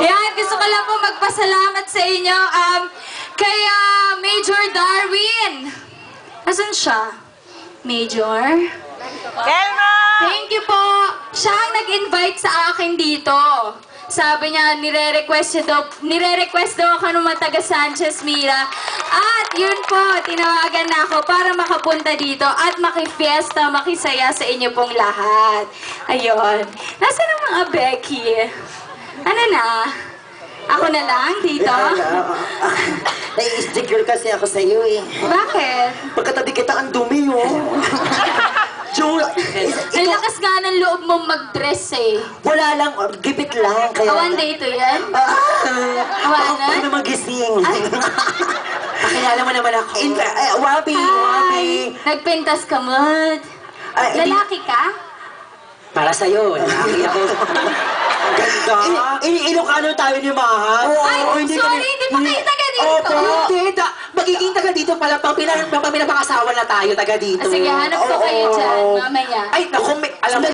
Yan, gusto ko lang po magpasalamat sa inyo kay Major Darwin. Asan siya? Major? Kelma! Thank you po. Siya ang nag-invite sa akin dito. Sabi niya, nire-request daw ako ng mga taga Sanchez Mira. At yun po, tinawagan na ako para makapunta dito at makifiesta, makisaya sa inyo pong lahat. Ayun. Nasaan ang mga Becky? Ano na? Ako na lang dito? Nai-insecure kasi ako sa'yo eh. Bakit? Pagkatabi kita, ang dumi oh. Joe, Ang lakas nga ng loob mong mag-dress eh. wala lang, gipit lang. Kaya, One day ito yan? Awanan? Ako na magising. Pakilala mo naman ako. Wabi, Hi! Nagpintas ka, Mud. Lalaki ka? Para sa'yo, lalaki ako. Ganda. Ilocano tayo ni Maha. Ay, sorry, hindi pa kayo taga dito. Opo. Hindi, magiging taga dito pala. Pang pinapakasawa na tayo, taga dito. Sige, hanap ko kayo dyan, mamaya. Ay, naku, alam mo,